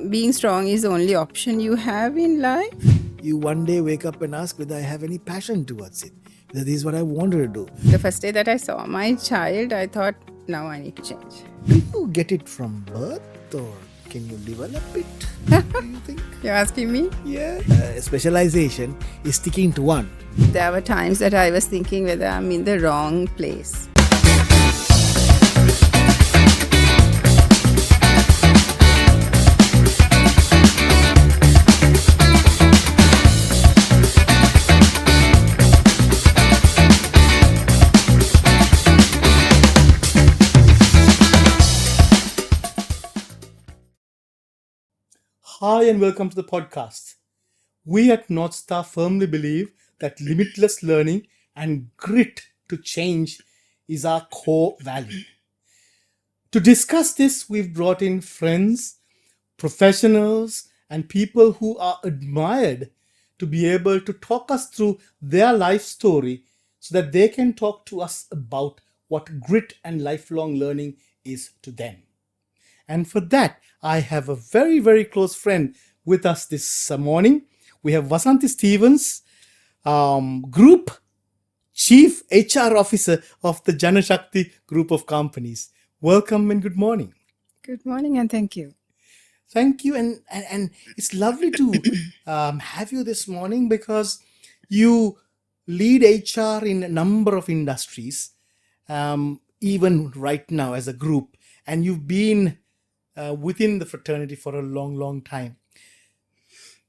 being strong is the only option you have in life. You one day wake up and ask whether I have any passion towards it, whether this is what I wanted to do. The first day that I saw my child, I thought, now I need to change. Do you get it from birth or can you develop it? Do you think? You're asking me? Yeah. Specialization is sticking to one. There were times that I was thinking whether I'm in the wrong place. Hi and welcome to the podcast. We at Northstar firmly believe that limitless learning and grit to change is our core value. To discuss this, we've brought in friends, professionals, and people who are admired to be able to talk us through their life story so that they can talk to us about what grit and lifelong learning is to them. And for that, I have a very, very close friend with us this morning. We have Wasanthi Stevens, Group Chief HR Officer of the Janashakti Group of Companies. Welcome and good morning. Good morning and thank you. Thank you. And it's lovely to have you this morning because you lead HR in a number of industries, even right now as a group. And you've been within the fraternity for a long, long time.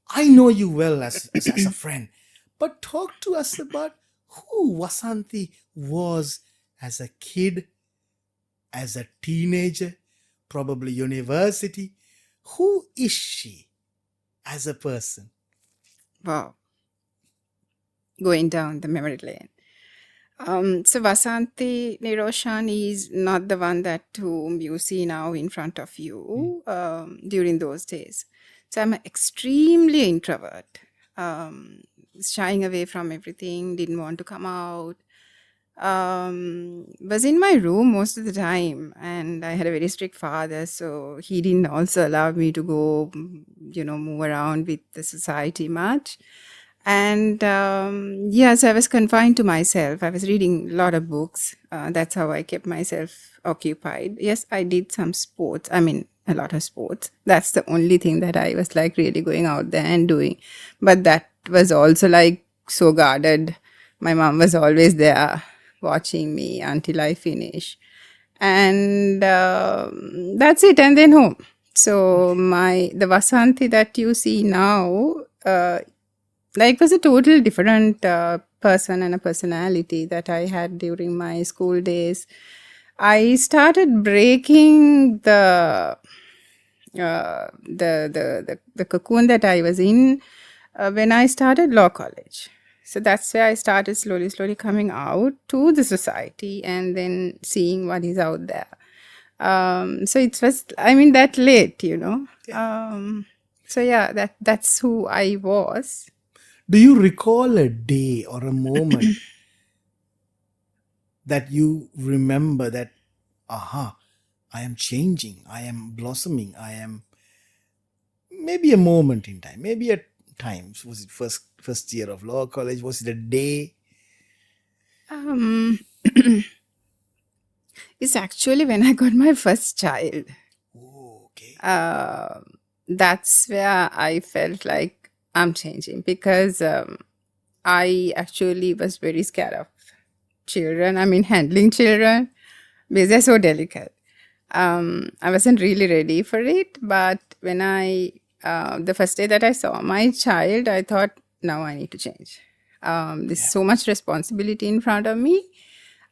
I know you well as a friend, but talk to us about who Wasanthi was as a kid, as a teenager, probably university. Who is she as a person? Wow. Going down the memory lane. So Wasanthi Niroshan is not the one that whom you see now in front of you during those days. So I'm extremely introvert, shying away from everything, didn't want to come out. Was in my room most of the time, and I had a very strict father, so he didn't also allow me to go, move around with the society much. And yes, I was confined to myself. I was reading a lot of books. That's how I kept myself occupied. Yes, I did some sports. I mean, a lot of sports. That's the only thing that I was like really going out there and doing. But that was also like so guarded. My mom was always there watching me until I finish. And that's it. And then home. So the Wasanthi that you see now, like was a total different person and a personality that I had during my school days. I started breaking the cocoon that I was in when I started law college. So that's where I started slowly coming out to the society and then seeing what is out there. So it was, that late, Yeah. So yeah, that's who I was. Do you recall a day or a moment that you remember that, I am changing, I am blossoming, I am maybe a moment in time, maybe at times? Was it first year of law college? Was it a day? It's actually when I got my first child. Oh, okay. That's where I felt like I'm changing because I actually was very scared of children. Handling children because they're so delicate. I wasn't really ready for it, but when the first day that I saw my child, I thought, now I need to change. There's so much responsibility in front of me.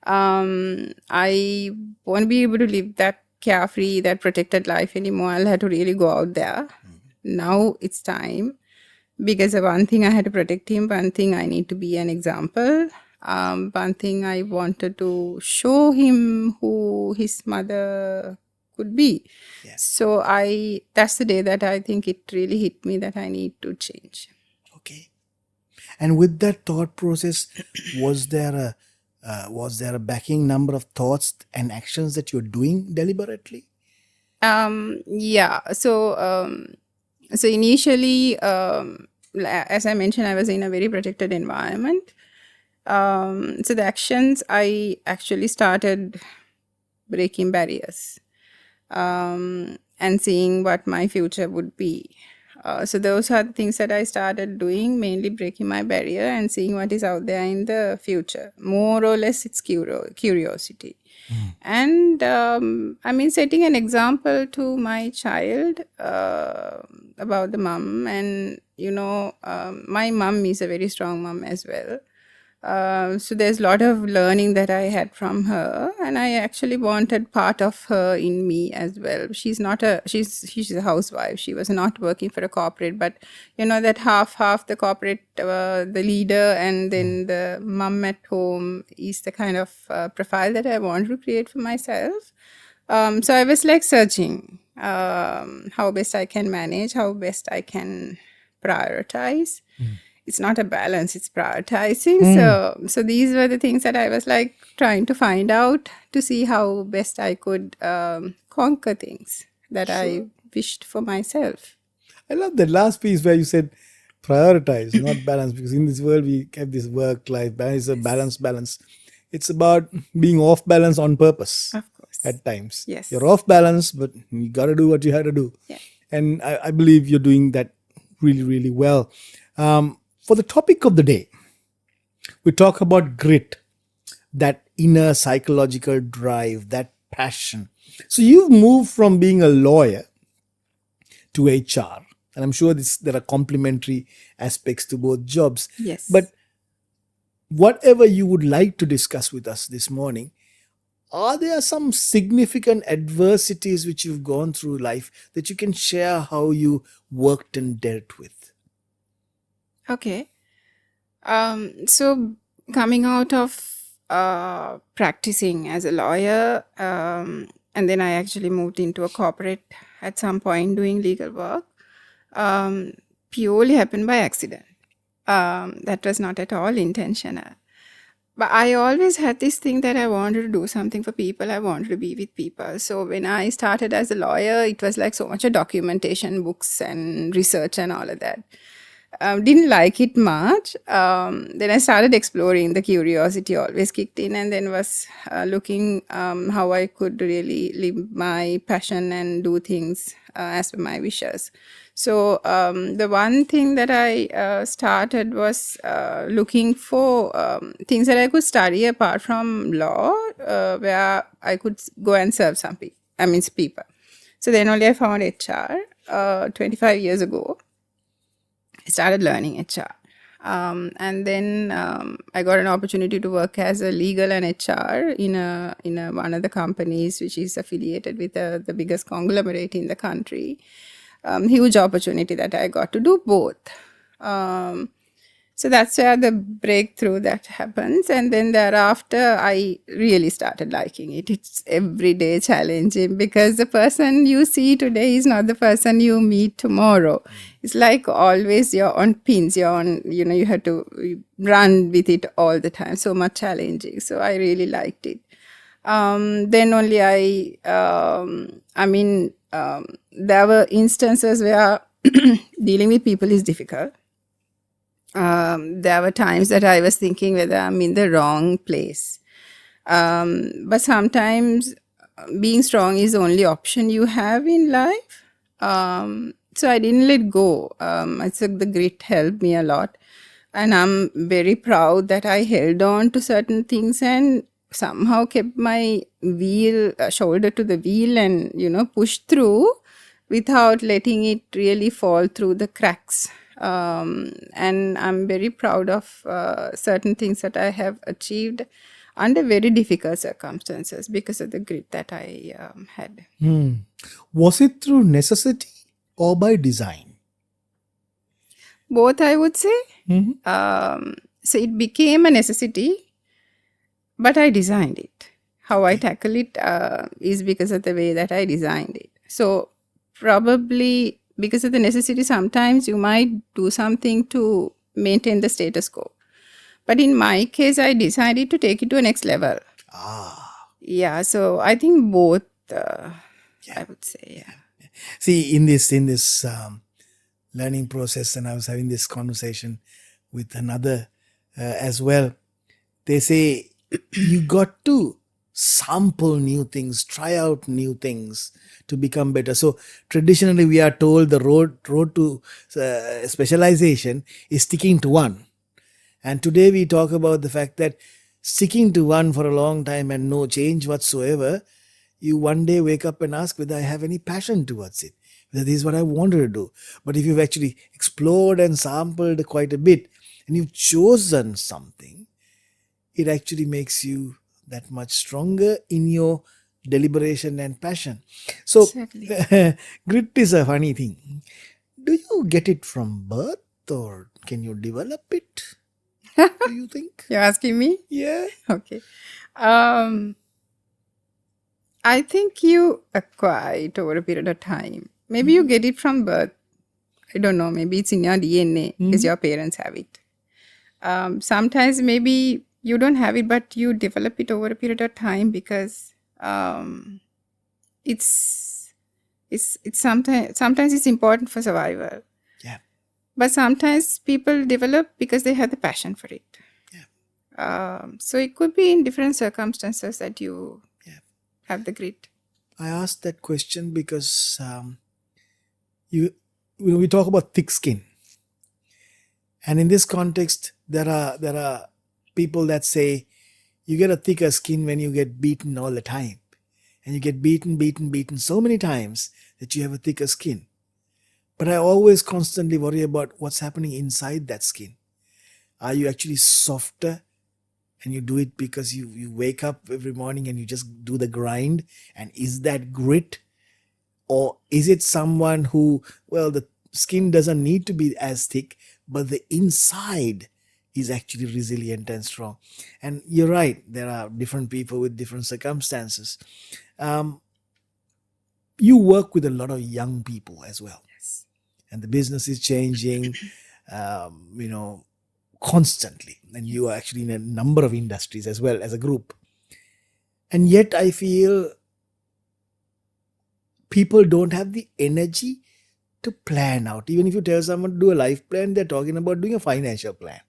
I won't be able to live that carefree, that protected life anymore. I'll have to really go out there. Now it's time because one thing I had to protect him, one thing I need to be an example. One thing I wanted to show him who his mother could be. Yeah. So that's the day that I think it really hit me that I need to change. Okay. And with that thought process, was there a backing number of thoughts and actions that you're doing deliberately? Yeah. So So initially, as I mentioned, I was in a very protected environment. So the actions, I actually started breaking barriers, and seeing what my future would be. So those are the things that I started doing, mainly breaking my barrier and seeing what is out there in the future. More or less, it's curiosity. And I mean, setting an example to my child about the mom. And, my mom is a very strong mom as well. So there's a lot of learning that I had from her, and I actually wanted part of her in me as well. She's a housewife. She was not working for a corporate, but that half the corporate, the leader, and then the mom at home is the kind of profile that I want to create for myself. So I was like searching how best I can manage, how best I can prioritize. It's not a balance, it's prioritizing. So these were the things that I was like trying to find out to see how best I could conquer things that I wished for myself. I love that last piece where you said prioritize, not balance, because in this world we have this work-life balance, a balance. It's about being off balance on purpose. Of course. At times. Yes. You're off balance, but you got to do what you had to do. Yeah. And I believe you're doing that really, really well. For the topic of the day, we talk about grit, that inner psychological drive, that passion. So you've moved from being a lawyer to HR. And I'm sure there are complementary aspects to both jobs. Yes. But whatever you would like to discuss with us this morning, are there some significant adversities which you've gone through life that you can share how you worked and dealt with? Okay. So coming out of practicing as a lawyer, and then I actually moved into a corporate at some point doing legal work, purely happened by accident. That was not at all intentional. But I always had this thing that I wanted to do something for people. I wanted to be with people. So when I started as a lawyer, it was like so much of documentation, books and research and all of that. Didn't like it much. Then I started exploring. The curiosity always kicked in, and then was looking how I could really live my passion and do things as per my wishes. So the one thing that I started was looking for things that I could study apart from law, where I could go and serve some people. So then only I found HR 25 years ago. I started learning HR. And then I got an opportunity to work as a legal and HR in one of the companies which is affiliated with the biggest conglomerate in the country. Huge opportunity that I got to do both. So that's where the breakthrough that happens. And then thereafter, I really started liking it. It's everyday challenging because the person you see today is not the person you meet tomorrow. It's like always you're on pins, you're on, you have to run with it all the time. So much challenging. So I really liked it. Then only there were instances where dealing with people is difficult. There were times that I was thinking whether I'm in the wrong place. But sometimes being strong is the only option you have in life. So I didn't let go. I said the grit helped me a lot. And I'm very proud that I held on to certain things and somehow kept my shoulder to the wheel and, pushed through without letting it really fall through the cracks. And I'm very proud of certain things that I have achieved under very difficult circumstances because of the grit that I had. Was it through necessity or by design? Both, I would say. So it became a necessity, but I designed it. How I tackle it is because of the way that I designed it. So probably because of the necessity, sometimes you might do something to maintain the status quo. But in my case, I decided to take it to a next level. Yeah, so I think both, I would say, yeah. See, in this learning process, and I was having this conversation with another as well. They say you got to sample new things, try out new things to become better. So traditionally, we are told the road to specialization is sticking to one. And today we talk about the fact that sticking to one for a long time and no change whatsoever, you one day wake up and ask whether I have any passion towards it, whether this is what I wanted to do. But if you've actually explored and sampled quite a bit and you've chosen something, it actually makes you that much stronger in your deliberation and passion. So, Exactly. grit is a funny thing. Do you get it from birth or can you develop it? Do you think? You're asking me? Yeah. Okay. I think you acquire it over a period of time. Maybe you get it from birth. I don't know. Maybe it's in your DNA because your parents have it. Sometimes maybe you don't have it, but you develop it over a period of time because it's sometimes it's important for survival. Yeah. But sometimes people develop because they have the passion for it. Yeah. So it could be in different circumstances that you have the grit. I asked that question because we talk about thick skin, and in this context, there are people that say you get a thicker skin when you get beaten all the time, and you get beaten so many times that you have a thicker skin. But I always constantly worry about what's happening inside that skin. Are you actually softer? And you do it because you wake up every morning and you just do the grind? And is that grit? Or is it someone who, well, the skin doesn't need to be as thick, but the inside is actually resilient and strong? And you're right, there are different people with different circumstances. You work with a lot of young people as well. Yes. And the business is changing, constantly. And you are actually in a number of industries as well as a group. And yet I feel people don't have the energy to plan out. Even if you tell someone to do a life plan, they're talking about doing a financial plan.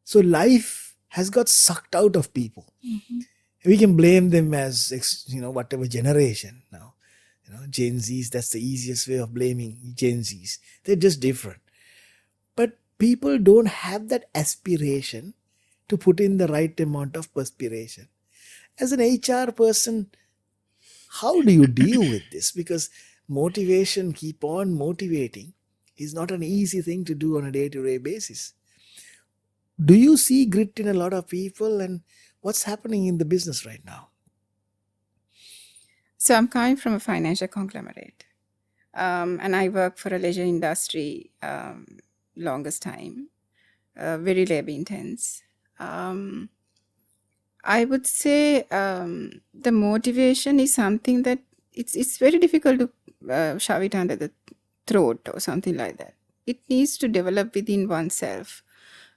So life has got sucked out of people. Mm-hmm. We can blame them as, whatever generation now. Gen Zs, that's the easiest way of blaming Gen Zs. They're just different. But people don't have that aspiration to put in the right amount of perspiration. As an HR person, how do you deal with this? Because motivation, keep on motivating, is not an easy thing to do on a day-to-day basis. Do you see grit in a lot of people, and what's happening in the business right now? So I'm coming from a financial conglomerate, and I work for a leisure industry longest time, very labor intense. I would say the motivation is something that it's very difficult to shove it under the throat or something like that. It needs to develop within oneself.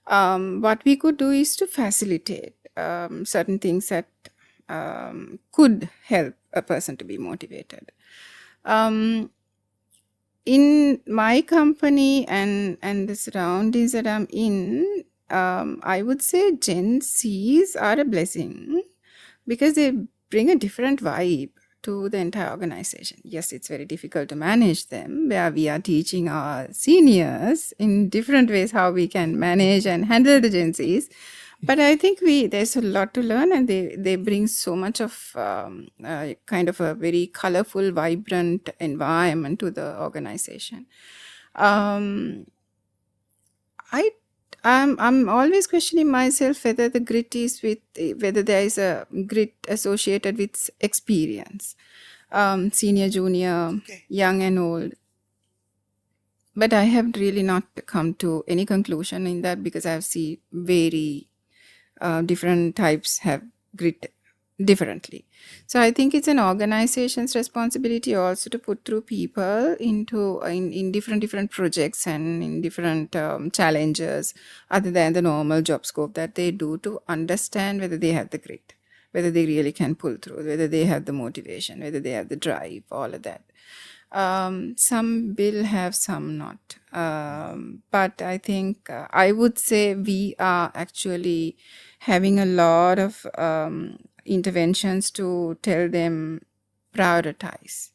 What we could do is to facilitate certain things that could help a person to be motivated. In my company and the surroundings that I'm in, I would say Gen Zs are a blessing because they bring a different vibe to the entire organization. Yes, it's very difficult to manage them, where we are teaching our seniors in different ways how we can manage and handle the Gen Zs. But I think there's a lot to learn, and they bring so much of kind of a very colorful, vibrant environment to the organization. I'm always questioning myself whether the grit is whether there is a grit associated with experience, senior, junior, young and old. But I have really not come to any conclusion in that because I've seen very different types have grit differently. So I think it's an organization's responsibility also to put through people into in different projects and in different challenges other than the normal job scope that they do, to understand whether they have the grit, whether they really can pull through, whether they have the motivation, whether they have the drive, all of that. Some will have, some not. But I think I would say we are actually having a lot of interventions to tell them prioritize.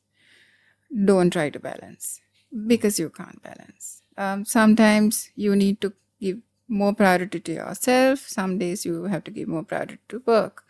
Don't try to balance because you can't balance. Sometimes you need to give more priority to yourself. Some days you have to give more priority to work.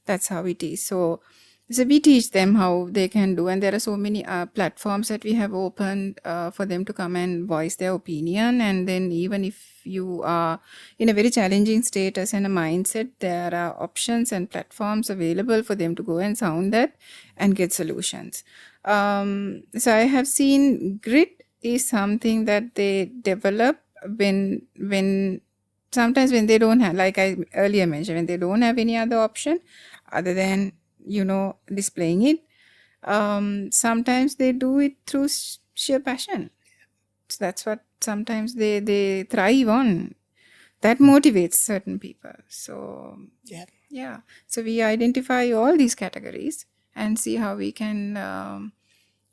That's how it is. So we teach them how they can do, and there are so many platforms that we have opened for them to come and voice their opinion. And then even if you are in a very challenging status and a mindset, there are options and platforms available for them to go and sound that and get solutions. So I have seen grit is something that they develop when sometimes when they don't have, like I earlier mentioned, when they don't have any other option other than displaying it. Sometimes they do it through sheer passion. So that's what sometimes they thrive on. That motivates certain people. So yeah. So we identify all these categories and see how we can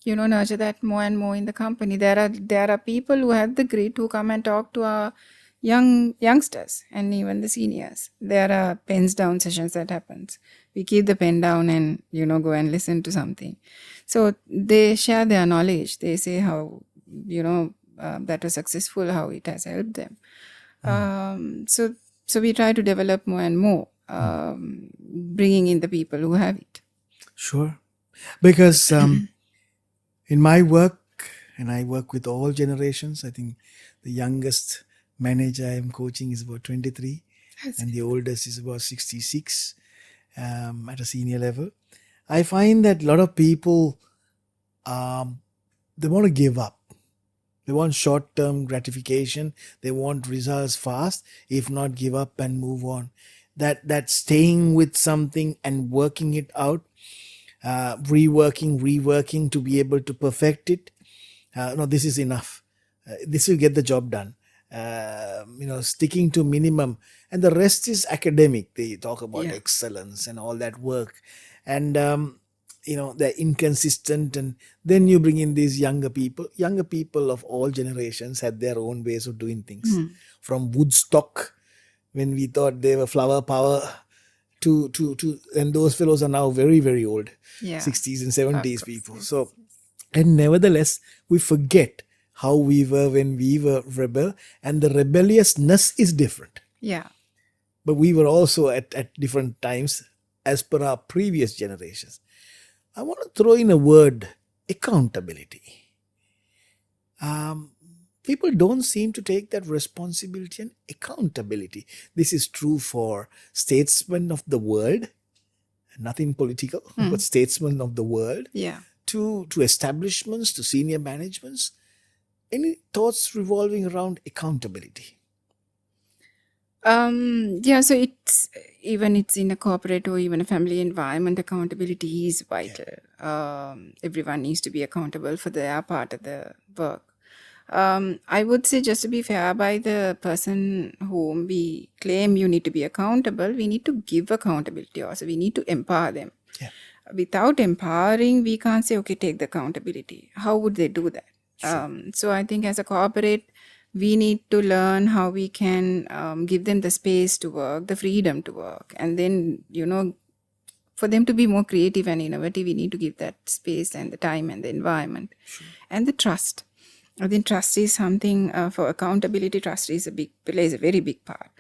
nurture that more and more in the company. There are people who have the grit who come and talk to our youngsters and even the seniors. There are pens down sessions that happens. We keep the pen down and go and listen to something. So they share their knowledge. They say how that was successful, how it has helped them. So we try to develop more and more, bringing in the people who have it. Sure. Because in my work, and I work with all generations, I think the youngest manager I'm coaching is about 23, and the oldest is about 66 at a senior level. I find that a lot of people, they want to give up. They want short-term gratification. They want results fast. If not, give up and move on. That staying with something and working it out, reworking to be able to perfect it. No, this is enough. This will get the job done. Sticking to minimum, and the rest is academic. They talk about excellence and all that work, and they're inconsistent. And then you bring in these younger people of all generations had their own ways of doing things. From Woodstock, when we thought they were flower power, to and those fellows are now very, very old, 60s and 70s people. So, and nevertheless, we forget how we were when we were rebel, and the rebelliousness is different. Yeah. But we were also at different times as per our previous generations. I want to throw in a word, accountability. People don't seem to take that responsibility and accountability. This is true for statesmen of the world, nothing political, but statesmen of the world, to establishments, to senior managements. Any thoughts revolving around accountability? So it's in a corporate or even a family environment, accountability is vital. Everyone needs to be accountable for their part of the work. I would say, just to be fair by the person whom we claim you need to be accountable, we need to give accountability also. We need to empower them. Without empowering, we can't say, okay, take the accountability. How would they do that? So I think as a corporate, we need to learn how we can give them the space to work, the freedom to work. And then, for them to be more creative and innovative, we need to give that space and the time and the environment. And the trust. I think trust is something for accountability. Trust plays a very big part.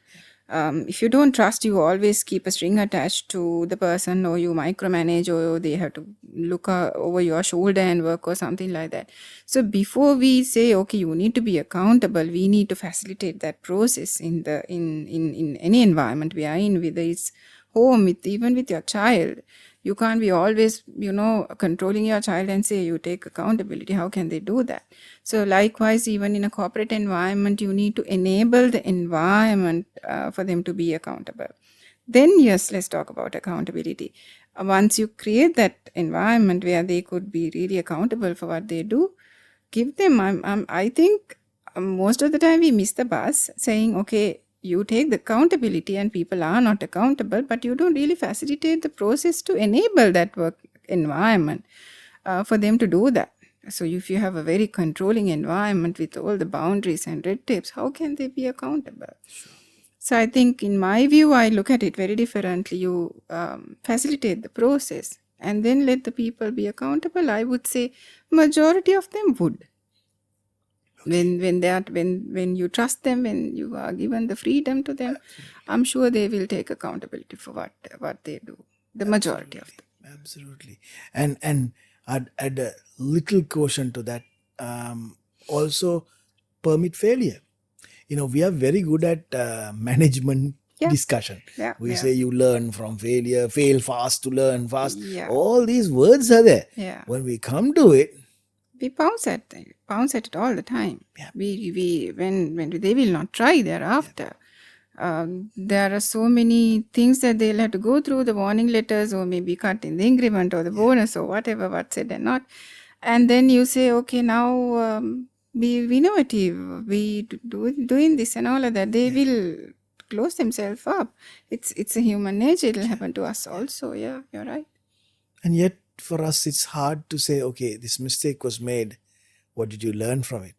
If you don't trust, you always keep a string attached to the person, or you micromanage, or they have to look over your shoulder and work or something like that. So before we say, okay, you need to be accountable, we need to facilitate that process in any environment we are in, whether it's home, even with your child. You can't be always, controlling your child and say you take accountability. How can they do that? So likewise, even in a corporate environment, you need to enable the environment for them to be accountable. Then yes, let's talk about accountability. Once you create that environment where they could be really accountable for what they do, give them, I think most of the time we miss the bus saying, okay, you take the accountability and people are not accountable, but you don't really facilitate the process to enable that work environment for them to do that. So if you have a very controlling environment with all the boundaries and red tapes, how can they be accountable? So I think, in my view, I look at it very differently. You facilitate the process and then let the people be accountable. I would say majority of them would. When you trust them, when you are given the freedom to them, I'm sure they will take accountability for what they do. The majority of them. Absolutely. And I'd add a little caution to that. Also, permit failure. We are very good at management Yeah. discussion. Yeah, We yeah. say you learn from failure, fail fast to learn fast. Yeah. All these words are there. Yeah. When we come to it, We pounce at it all the time. Yeah. We when they will not try thereafter. There are so many things that they'll have to go through, the warning letters, or maybe cut in the increment or the bonus or whatever, what's said and not. And then you say, okay, now be innovative, we doing this and all of that. They will close themselves up. It's a human nature. It'll happen to us also. Yeah, you're right. and yet for us, it's hard to say, okay, this mistake was made. What did you learn from it?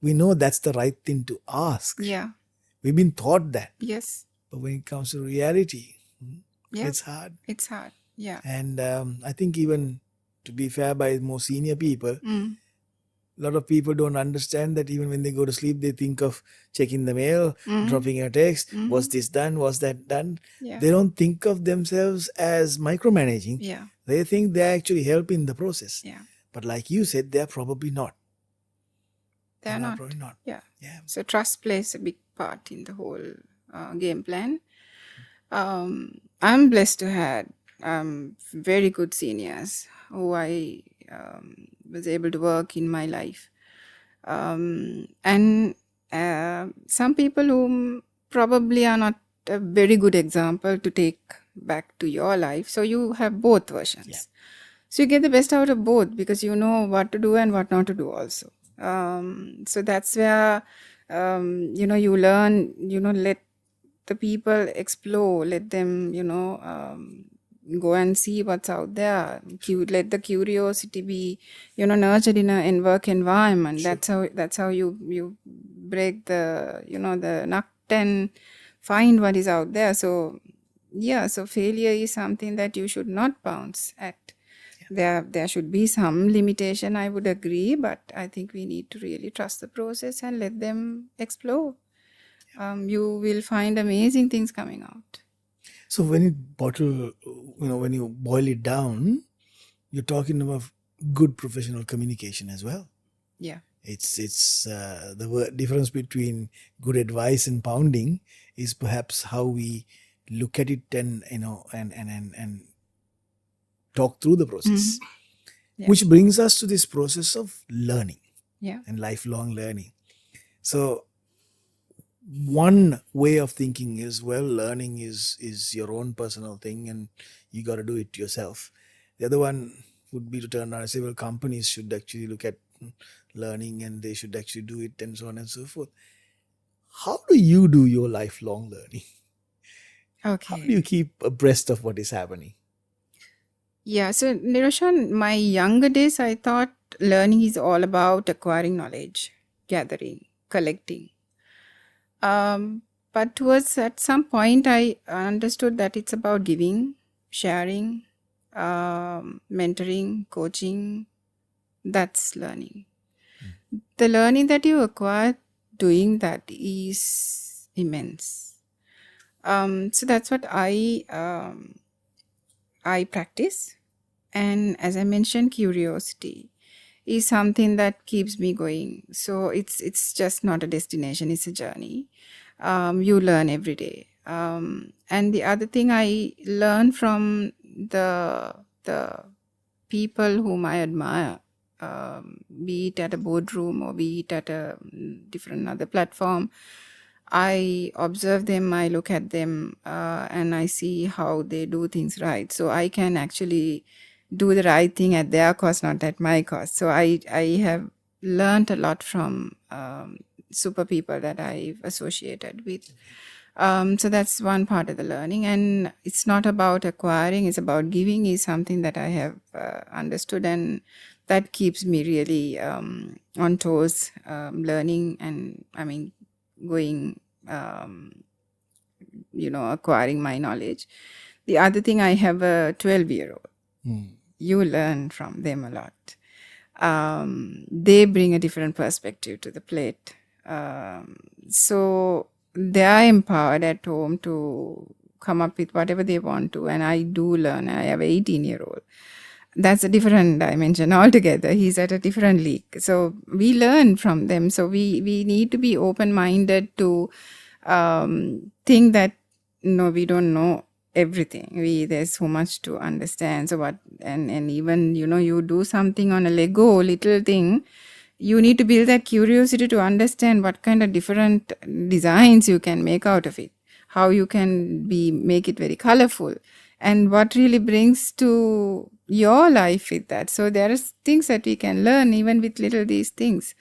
We know that's the right thing to ask. Yeah. We've been taught that. Yes. But when it comes to reality, Yeah. it's hard. It's hard. Yeah. And I think, even to be fair, by more senior people, Mm. a lot of people don't understand that even when they go to sleep, they think of checking the mail, dropping a text, was this done, was that done? Yeah. They don't think of themselves as micromanaging. Yeah. They think they're actually helping the process. Yeah. But like you said, they're probably not. They're not. Probably not. Yeah. Yeah. So trust plays a big part in the whole game plan. I'm blessed to have very good seniors who I was able to work in my life. And some people whom probably are not a very good example to take back to your life. So you have both versions. Yeah. So you get the best out of both because you know what to do and what not to do also. So that's where, you learn, let the people explore, let them, go and see what's out there. Let the curiosity be, nurtured in a work environment. Sure. That's how you break the, the nut and find what is out there. So yeah, so failure is something that you should not bounce at. There should be some limitation, I would agree, but I think we need to really trust the process and let them explore. You will find amazing things coming out. So when you boil it down, you're talking about good professional communication as well. Yeah. It's the difference between good advice and pounding is perhaps how we look at it and talk through the process. Yeah. Which brings us to this process of learning. Yeah. And lifelong learning. So one way of thinking is, well, learning is your own personal thing and you got to do it yourself. The other one would be to turn around and say, well, companies should actually look at learning and they should actually do it and so on and so forth. How do you do your lifelong learning? Okay. How do you keep abreast of what is happening? Yeah, so Niroshan, my younger days, I thought learning is all about acquiring knowledge, gathering, collecting. But at some point, I understood that it's about giving, sharing, mentoring, coaching. That's learning. The learning that you acquire doing that is immense. So that's what I practice. And as I mentioned, curiosity is something that keeps me going. So it's just not a destination, it's a journey. You learn every day. And the other thing I learn from the people whom I admire, be it at a boardroom or be it at a different other platform, I observe them, I look at them, and I see how they do things right. So I can actually do the right thing at their cost, not at my cost. So I have learned a lot from super people that I've associated with. So that's one part of the learning. And it's not about acquiring, it's about giving is something that I have understood. And that keeps me really on toes, learning, and going, acquiring my knowledge. The other thing, I have a 12-year-old. You learn from them a lot. They bring a different perspective to the plate. So they are empowered at home to come up with whatever they want to. And I do learn. I have an 18-year-old. That's a different dimension altogether. He's at a different league. So we learn from them. So we need to be open-minded to think that, no, we don't know everything. There's so much to understand. So what, and even, you do something on a Lego little thing, you need to build that curiosity to understand what kind of different designs you can make out of it, how you can make it very colorful, and what really brings to your life with that. So there are things that we can learn even with little these things.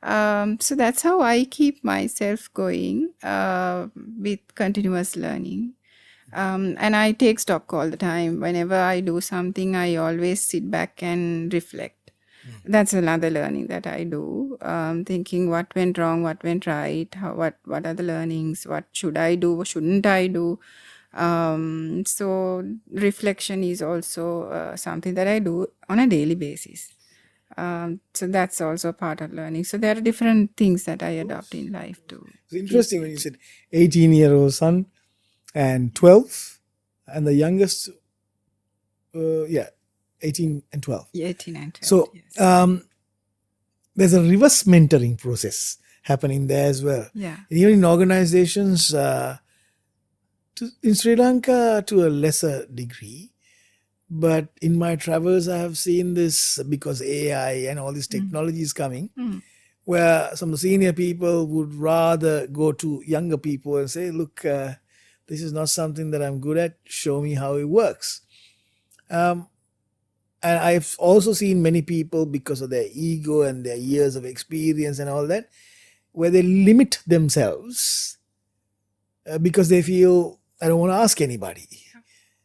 So that's how I keep myself going with continuous learning. And I take stock all the time. Whenever I do something, I always sit back and reflect. That's another learning that I do. Thinking what went wrong, what went right, what are the learnings, what should I do, what shouldn't I do. So reflection is also something that I do on a daily basis. So that's also part of learning. So there are different things that I adopt in life too. It's interesting when you said 18-year-old son and 12, and the youngest, 18 and 12. 18 and 12. So yes. there's a reverse mentoring process happening there as well. Yeah. Even in organizations, in Sri Lanka to a lesser degree, but in my travels I have seen this because AI and all this technology is coming, where some senior people would rather go to younger people and say, look, this is not something that I'm good at, show me how it works. And I've also seen many people, because of their ego and their years of experience and all that, where they limit themselves because they feel, I don't want to ask anybody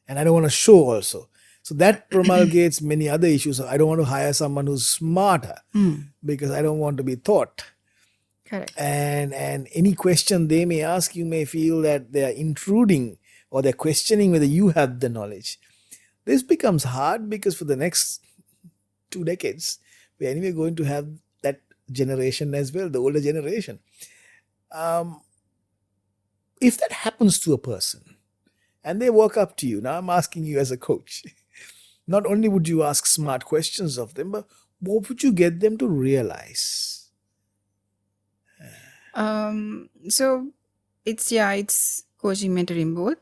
and I don't want to show also. So that promulgates many other issues. I don't want to hire someone who's smarter because I don't want to be taught. Correct. And any question they may ask, you may feel that they are intruding or they're questioning whether you have the knowledge. This becomes hard because for the next 2 decades, we're anyway going to have that generation as well, the older generation. If that happens to a person and they walk up to you, now I'm asking you as a coach, not only would you ask smart questions of them, but what would you get them to realize? So it's coaching, mentoring both.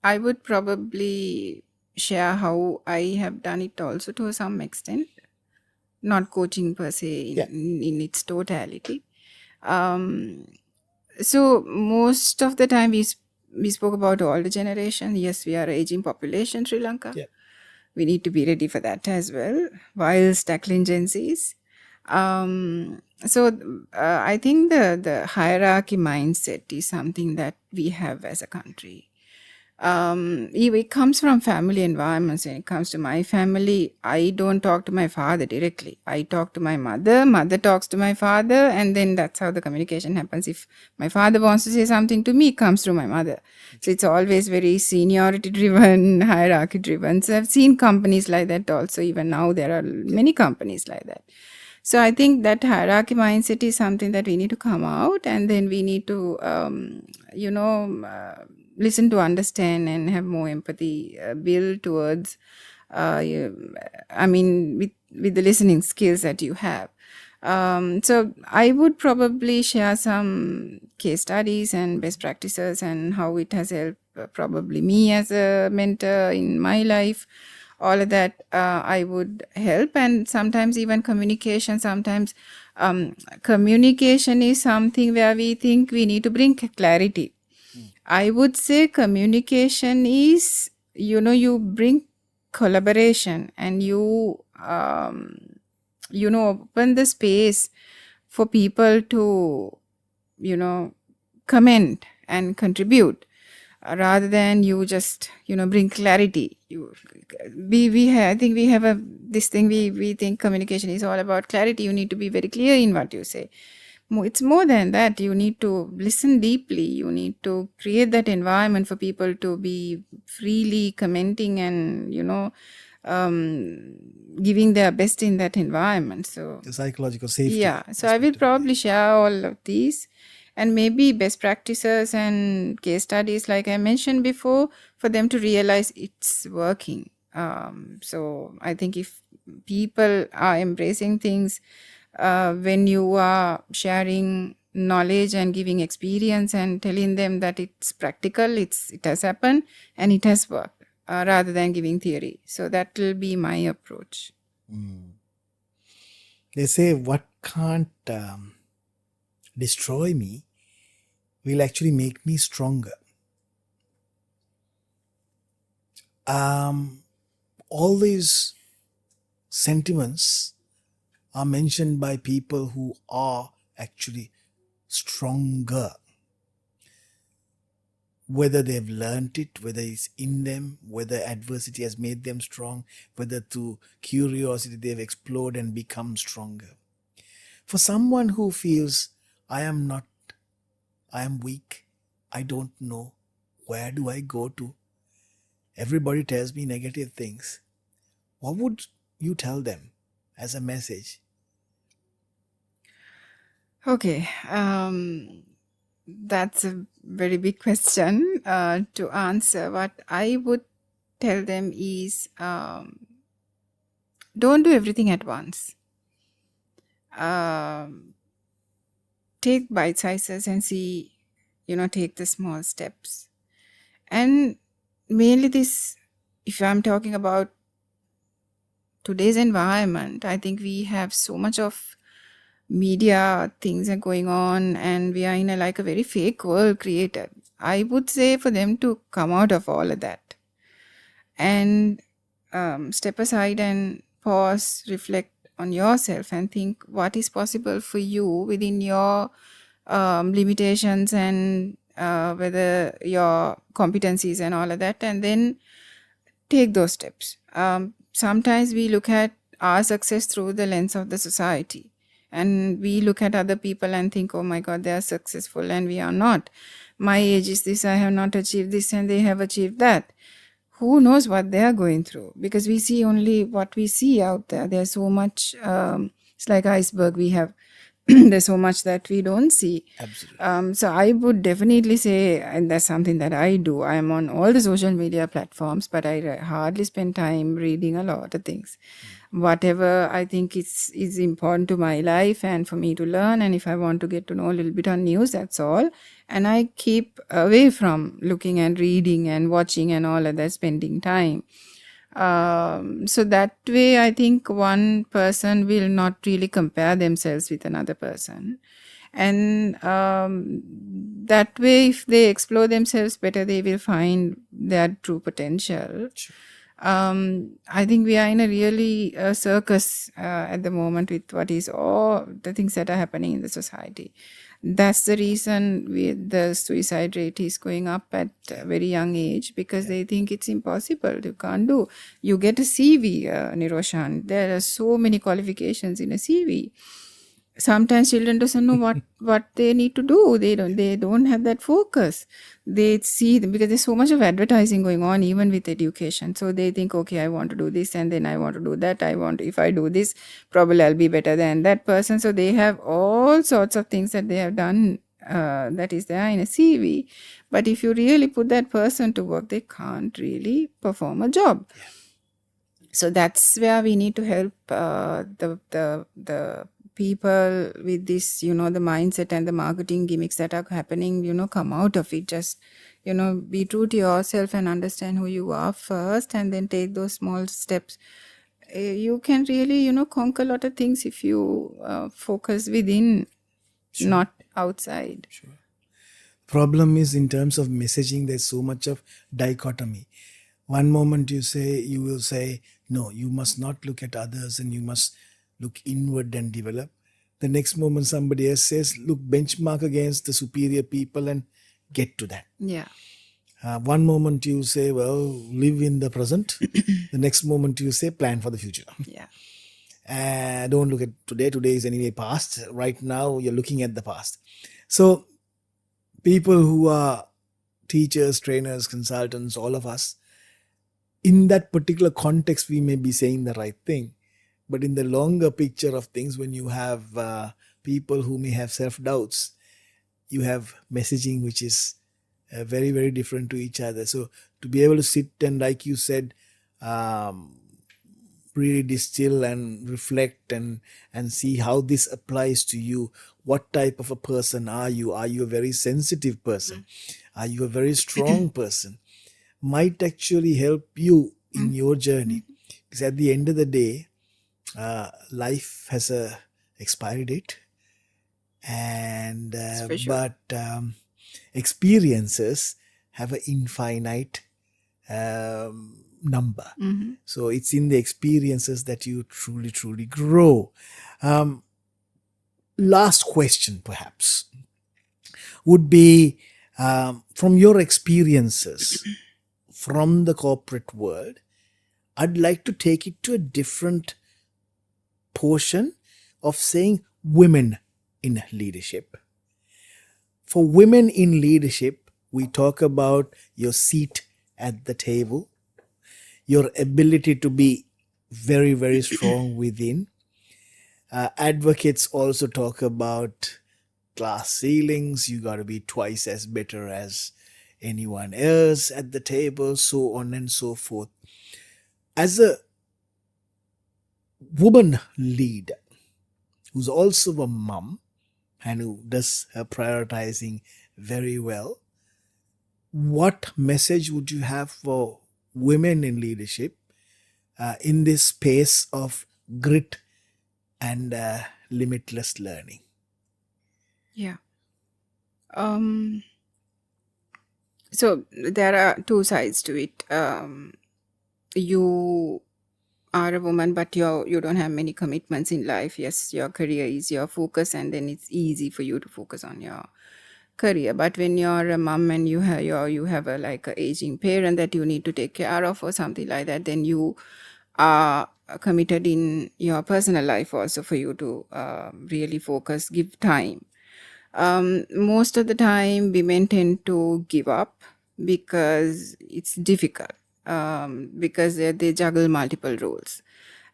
I would probably share how I have done it also to some extent, not coaching per se in its totality. So most of the time we spoke about older generation. Yes, we are an aging population, Sri Lanka. Yeah. We need to be ready for that as well, whilst tackling Gen Zs. I think the hierarchy mindset is something that we have as a country. It comes from family environments. When it comes to my family, I don't talk to my father directly. I talk to my mother talks to my father, and then that's how the communication happens. If my father wants to say something to me, it comes through my mother. So it's always very seniority driven, hierarchy driven. So I've seen companies like that also. Even now there are many companies like that. So I think that hierarchy mindset is something that we need to come out, and then we need to, listen to understand and have more empathy, build towards, with the listening skills that you have. So I would probably share some case studies and best practices and how it has helped probably me as a mentor in my life. All of that I would help, and sometimes even communication. Sometimes communication is something where we think we need to bring clarity. I would say communication is, you bring collaboration and you, open the space for people to, comment and contribute. rather than you just bring clarity. I think we have this thing, we think communication is all about clarity. You need to be very clear in what you say. It's more than that. You need to listen deeply. You need to create that environment for people to be freely commenting and giving their best in that environment. So The psychological safety. yeah, so I will probably share all of these, and maybe best practices and case studies, like I mentioned before, for them to realize it's working. So I think if people are embracing things, when you are sharing knowledge and giving experience and telling them that it's practical, it has happened and it has worked, rather than giving theory. So that will be my approach. They say what can't destroy me will actually make me stronger. All these sentiments are mentioned by people who are actually stronger. Whether they've learnt it, whether it's in them, whether adversity has made them strong, whether through curiosity they've explored and become stronger. For someone who feels, I am weak, I don't know, where do I go to? Everybody tells me negative things. What would you tell them as a message? Okay, that's a very big question to answer. What I would tell them is, don't do everything at once. Take bite sizes and see, take the small steps. And mainly this, if I'm talking about today's environment, I think we have so much of media things are going on, and we are in a very fake world created. I would say for them to come out of all of that and step aside and pause, reflect on yourself and think what is possible for you within your limitations and whether your competencies and all of that, and then take those steps. Sometimes we look at our success through the lens of the society, and we look at other people and think, oh my God, they are successful and we are not. My age is this, I have not achieved this and they have achieved that. Who knows what they are going through? Because we see only what we see out there. There's so much, it's like iceberg. We have, there's so much that we don't see. Absolutely. So I would definitely say, and that's something that I do. I am on all the social media platforms, but I hardly spend time reading a lot of things. Whatever I think is important to my life and for me to learn, and if I want to get to know a little bit on news, that's all. And I keep away from looking and reading and watching and all of that, spending time. So that way, I think one person will not really compare themselves with another person. And that way, if they explore themselves better, they will find their true potential. I think we are in a really circus at the moment with what is all the things that are happening in the society. That's the reason the suicide rate is going up at a very young age, because they think it's impossible. You can't do. You get a CV, Niroshan. There are so many qualifications in a CV. Sometimes children doesn't know what they need to do. They don't have that focus. They see them because there's so much of advertising going on even with education. So they think, okay, I want to do this and then I want to do that. If I do this, probably I'll be better than that person. So they have all sorts of things that they have done that is there in a CV. But if you really put that person to work, they can't really perform a job. Yeah. So that's where we need to help the people with this, the mindset and the marketing gimmicks that are happening, come out of it. Just, be true to yourself and understand who you are first, and then take those small steps. You can really, conquer a lot of things if you focus within, not outside. Sure. Problem is, in terms of messaging, there's so much of dichotomy. One moment you will say, no, you must not look at others and you must look inward and develop. The next moment somebody else says, look, benchmark against the superior people and get to that. Yeah. One moment you say, well, live in the present. The next moment you say, plan for the future. Yeah. Don't look at today. Today is anyway past. Right now, you're looking at the past. So, people who are teachers, trainers, consultants, all of us, in that particular context, we may be saying the right thing. But in the longer picture of things, when you have people who may have self doubts, you have messaging which is very, very different to each other. So, to be able to sit and, like you said, really distill and reflect and see how this applies to you. What type of a person are you? Are you a very sensitive person? Are you a very strong person? Might actually help you in your journey, because at the end of the day, life has a expiry date, and For sure. but experiences have an infinite number. So it's in the experiences that you truly, truly grow. Last question, perhaps, would be from your experiences from the corporate world, I'd like to take it to a different portion of saying women in leadership. For women in leadership, we talk about your seat at the table, your ability to be very, very strong within. Advocates also talk about glass ceilings. You got to be twice as better as anyone else at the table, so on and so forth. As a woman leader who's also a mom and who does her prioritizing very well, what message would you have for women in leadership in this space of grit and limitless learning? Yeah. So there are two sides to it. You are a woman, but you don't have many commitments in life. Yes, your career is your focus, and then it's easy for you to focus on your career. But when you're a mom and you have a like a aging parent that you need to take care of or something like that, then you are committed in your personal life also for you to really focus, give time. Most of the time, women tend to give up because it's difficult, because they juggle multiple roles.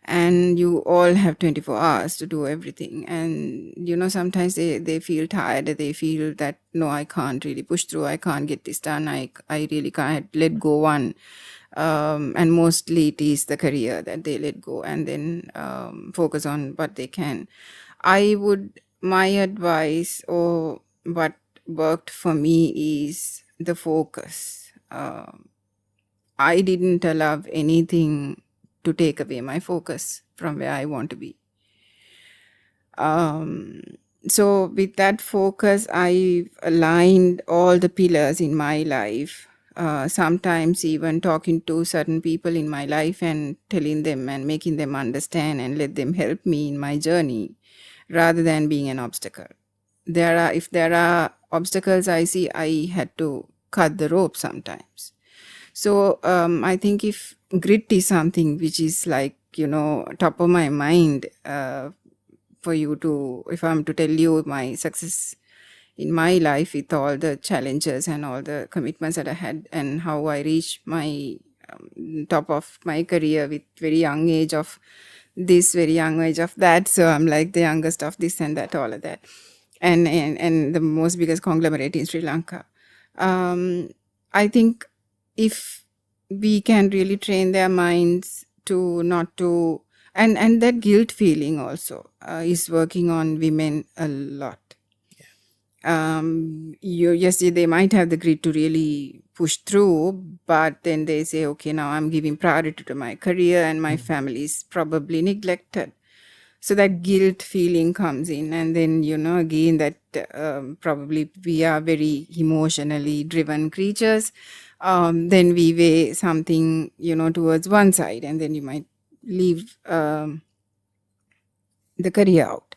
And you all have 24 hours to do everything. And, sometimes they feel tired. They feel that, no, I can't really push through. I can't get this done. I really can't let go one. And mostly it is the career that they let go and then focus on what they can. My advice or what worked for me is the focus. I didn't allow anything to take away my focus from where I want to be. So with that focus, I aligned all the pillars in my life. Sometimes even talking to certain people in my life and telling them and making them understand and let them help me in my journey rather than being an obstacle. If there are obstacles I see, I had to cut the rope sometimes. So I think if grit is something which is like, top of my mind for you to, if I'm to tell you my success in my life with all the challenges and all the commitments that I had and how I reached my top of my career with very young age of this, very young age of that. So I'm like the youngest of this and that, all of that. And the most biggest conglomerate in Sri Lanka. I think if we can really train their minds to not to, and that guilt feeling also is working on women a lot. Yes, they might have the grit to really push through, but then they say, okay, now I'm giving priority to my career and my family is probably neglected. So that guilt feeling comes in, and then, again, that probably we are very emotionally driven creatures. Then we weigh something, towards one side, and then you might leave the career out.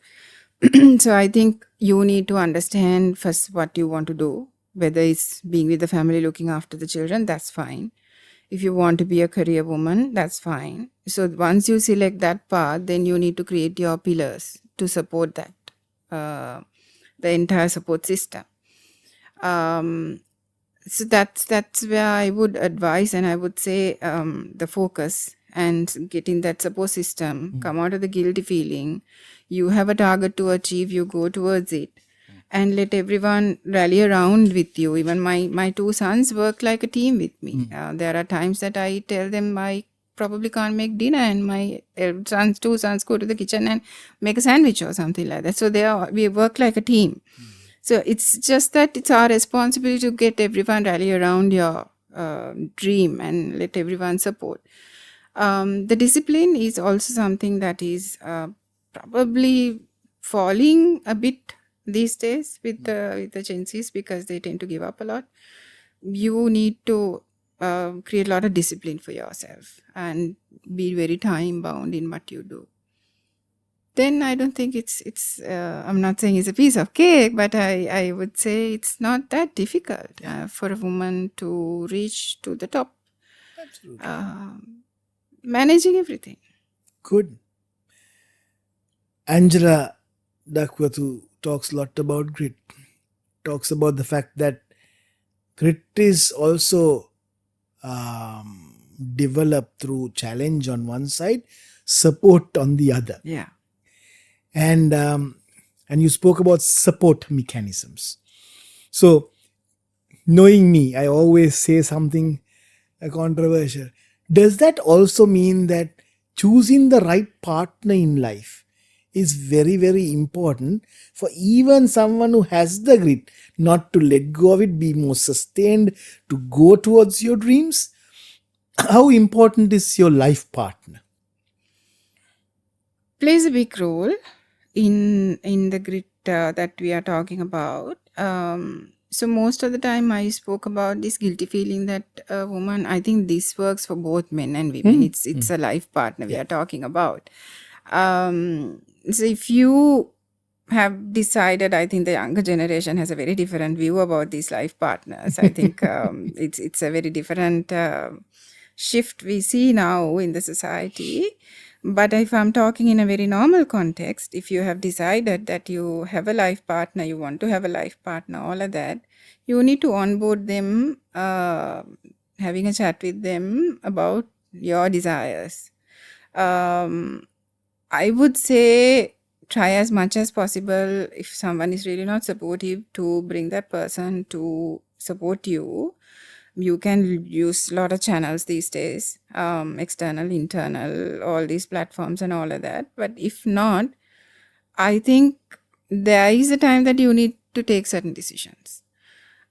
So I think you need to understand first what you want to do, Whether it's being with the family, looking after the children, that's fine. If you want to be a career woman, that's fine. So once you select that path, then you need to create your pillars to support that, the entire support system. So that's where I would advise, and I would say the focus and getting that support system, come out of the guilty feeling. You have a target to achieve, you go towards it, and let everyone rally around with you. Even my two sons work like a team with me. There are times that I tell them I probably can't make dinner, and my two sons go to the kitchen and make a sandwich or something like that. So we work like a team. So it's just that it's our responsibility to get everyone rally around your dream and let everyone support. The discipline is also something that is probably falling a bit these days with the Gen Zs, because they tend to give up a lot. You need to create a lot of discipline for yourself and be very time bound in what you do. Then I don't think it's I'm not saying it's a piece of cake, but I would say it's not that difficult for a woman to reach to the top. Absolutely. Managing everything. Good. Angela Dakwatu talks a lot about grit, talks about the fact that grit is also developed through challenge on one side, support on the other. Yeah. And you spoke about support mechanisms. So, knowing me, I always say something controversial. Does that also mean that choosing the right partner in life is very, very important for even someone who has the grit not to let go of it, be more sustained, to go towards your dreams? How important is your life partner? Plays a big role in the grit that we are talking about. So most of the time I spoke about this guilty feeling that a woman, I think this works for both men and women. It's a life partner we are talking about. So if you have decided, I think the younger generation has a very different view about these life partners. I think it's a very different shift we see now in the society. But if I'm talking in a very normal context, if you have decided that you have a life partner, you want to have a life partner, all of that, you need to onboard them, having a chat with them about your desires. I would say try as much as possible, if someone is really not supportive, to bring that person to support you. You can use a lot of channels these days, external, internal, all these platforms and all of that. But if not, I think there is a time that you need to take certain decisions.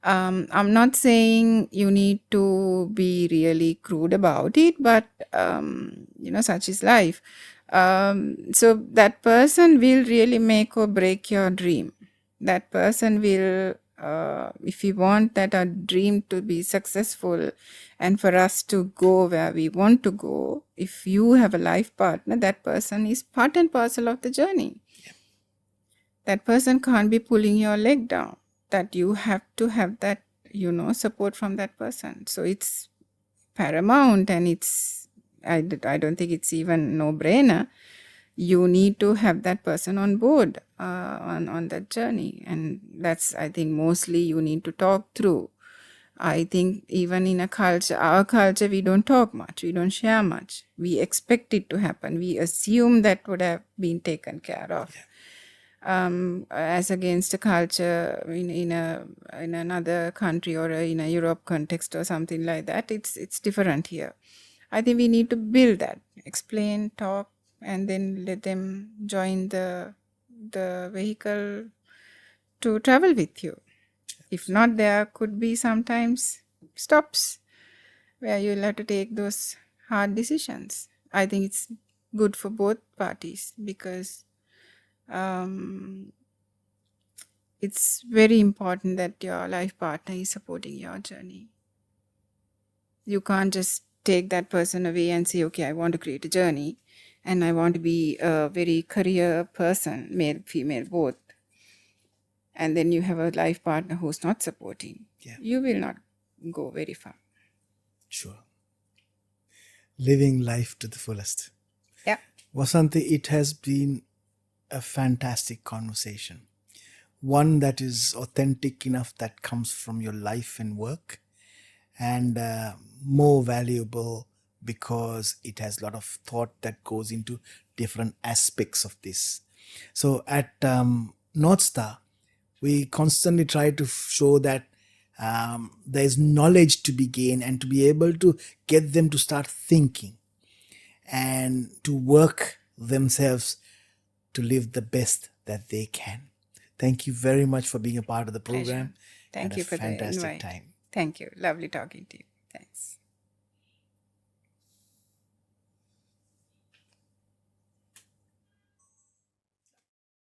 I'm not saying you need to be really crude about it, but such is life. So that person will really make or break your dream. That person will, if we want that our dream to be successful and for us to go where we want to go, if you have a life partner, that person is part and parcel of the journey. That person can't be pulling your leg down. That you have to have that, support from that person. So it's paramount, and I don't think it's even no-brainer. You need to have that person on board on that journey. And that's, I think, mostly you need to talk through. I think even in our culture, we don't talk much. We don't share much. We expect it to happen. We assume that would have been taken care of. Yeah. As against a culture in another country or in a Europe context or something like that, it's different here. I think we need to build that, explain, talk, and then let them join the vehicle to travel with you. If not, there could be sometimes stops where you'll have to take those hard decisions. I think it's good for both parties, because it's very important that your life partner is supporting your journey. You can't just take that person away and say, okay, I want to create a journey and I want to be a very career person, male, female, both. and then you have a life partner who's not supporting, Yeah. you will not go very far. Sure. Living life to the fullest. Yeah. Wasanthi, it has been a fantastic conversation. One that is authentic enough, that comes from your life and work, and more valuable because it has a lot of thought that goes into different aspects of this. So at Northstar, we constantly try to show that there is knowledge to be gained, and to be able to get them to start thinking and to work themselves to live the best that they can. Thank you very much for being a part of the Pleasure. program. Thank Had you a for the fantastic invite. time. Thank you. Lovely talking to you. Thanks.